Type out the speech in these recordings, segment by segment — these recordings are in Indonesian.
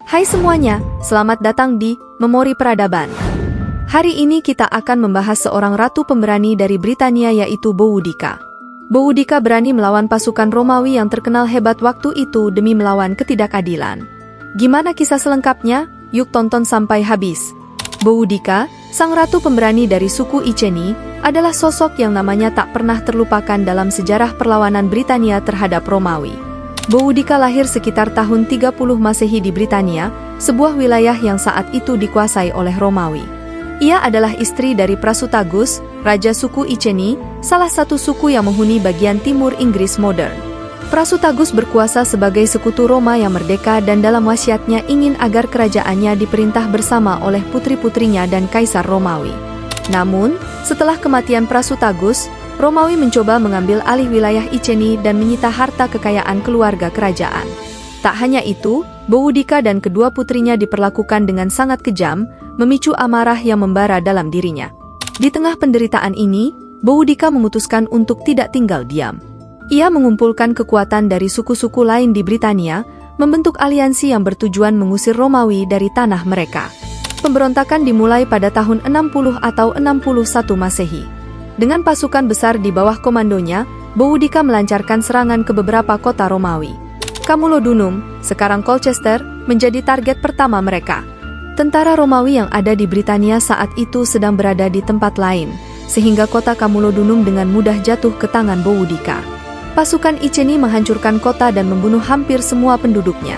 Hai semuanya, selamat datang di Memori Peradaban. Hari ini kita akan membahas seorang ratu pemberani dari Britania yaitu Boudica. Boudica berani melawan pasukan Romawi yang terkenal hebat waktu itu demi melawan ketidakadilan. Gimana kisah selengkapnya? Yuk tonton sampai habis. Boudica, sang ratu pemberani dari suku Iceni, adalah sosok yang namanya tak pernah terlupakan dalam sejarah perlawanan Britania terhadap Romawi. Boudica lahir sekitar tahun 30 Masehi di Britania, sebuah wilayah yang saat itu dikuasai oleh Romawi. Ia adalah istri dari Prasutagus, raja suku Iceni, salah satu suku yang menghuni bagian timur Inggris modern. Prasutagus berkuasa sebagai sekutu Roma yang merdeka dan dalam wasiatnya ingin agar kerajaannya diperintah bersama oleh putri-putrinya dan kaisar Romawi. Namun, setelah kematian Prasutagus, Romawi mencoba mengambil alih wilayah Iceni dan menyita harta kekayaan keluarga kerajaan. Tak hanya itu, Boudica dan kedua putrinya diperlakukan dengan sangat kejam, memicu amarah yang membara dalam dirinya. Di tengah penderitaan ini, Boudica memutuskan untuk tidak tinggal diam. Ia mengumpulkan kekuatan dari suku-suku lain di Britania, membentuk aliansi yang bertujuan mengusir Romawi dari tanah mereka. Pemberontakan dimulai pada tahun 60 atau 61 Masehi. Dengan pasukan besar di bawah komandonya, Boudica melancarkan serangan ke beberapa kota Romawi. Camulodunum, sekarang Colchester, menjadi target pertama mereka. Tentara Romawi yang ada di Britania saat itu sedang berada di tempat lain, sehingga kota Camulodunum dengan mudah jatuh ke tangan Boudica. Pasukan Iceni menghancurkan kota dan membunuh hampir semua penduduknya.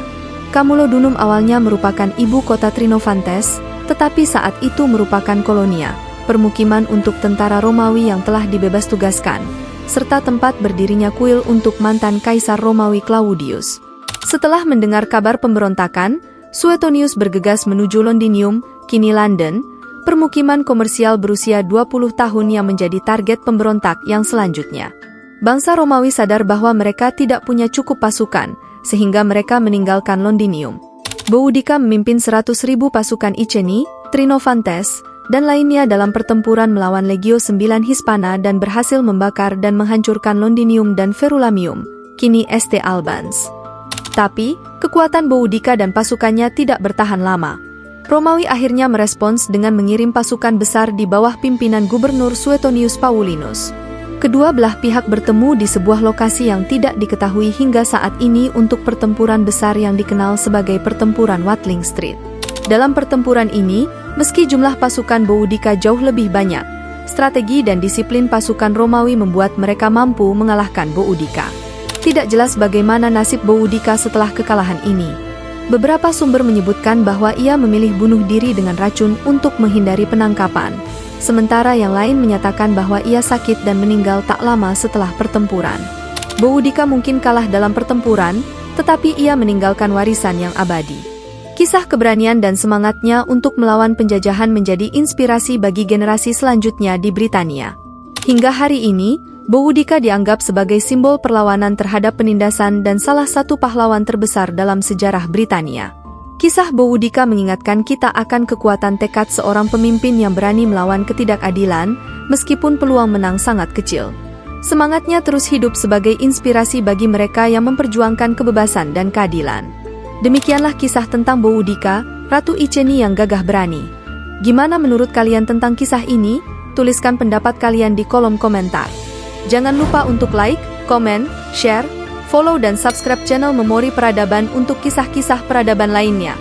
Camulodunum awalnya merupakan ibu kota Trinovantes, tetapi saat itu merupakan kolonia, permukiman untuk tentara Romawi yang telah dibebas tugaskan, serta tempat berdirinya kuil untuk mantan Kaisar Romawi Claudius. Setelah mendengar kabar pemberontakan, Suetonius bergegas menuju Londinium, kini London, permukiman komersial berusia 20 tahun yang menjadi target pemberontak yang selanjutnya. Bangsa Romawi sadar bahwa mereka tidak punya cukup pasukan, sehingga mereka meninggalkan Londinium. Boudica memimpin 100.000 pasukan Iceni, Trinovantes, dan lainnya dalam pertempuran melawan Legio IX Hispana dan berhasil membakar dan menghancurkan Londinium dan Verulamium, kini St. Albans. Tapi, kekuatan Boudica dan pasukannya tidak bertahan lama. Romawi akhirnya merespons dengan mengirim pasukan besar di bawah pimpinan Gubernur Suetonius Paulinus. Kedua belah pihak bertemu di sebuah lokasi yang tidak diketahui hingga saat ini untuk pertempuran besar yang dikenal sebagai Pertempuran Watling Street. Dalam pertempuran ini, meski jumlah pasukan Boudica jauh lebih banyak, strategi dan disiplin pasukan Romawi membuat mereka mampu mengalahkan Boudica. Tidak jelas bagaimana nasib Boudica setelah kekalahan ini. Beberapa sumber menyebutkan bahwa ia memilih bunuh diri dengan racun untuk menghindari penangkapan, sementara yang lain menyatakan bahwa ia sakit dan meninggal tak lama setelah pertempuran. Boudica mungkin kalah dalam pertempuran, tetapi ia meninggalkan warisan yang abadi. Kisah keberanian dan semangatnya untuk melawan penjajahan menjadi inspirasi bagi generasi selanjutnya di Britania. Hingga hari ini, Boudica dianggap sebagai simbol perlawanan terhadap penindasan dan salah satu pahlawan terbesar dalam sejarah Britania. Kisah Boudica mengingatkan kita akan kekuatan tekad seorang pemimpin yang berani melawan ketidakadilan, meskipun peluang menang sangat kecil. Semangatnya terus hidup sebagai inspirasi bagi mereka yang memperjuangkan kebebasan dan keadilan. Demikianlah kisah tentang Boudica, Ratu Iceni yang gagah berani. Gimana menurut kalian tentang kisah ini? Tuliskan pendapat kalian di kolom komentar. Jangan lupa untuk like, komen, share, follow dan subscribe channel Memori Peradaban untuk kisah-kisah peradaban lainnya.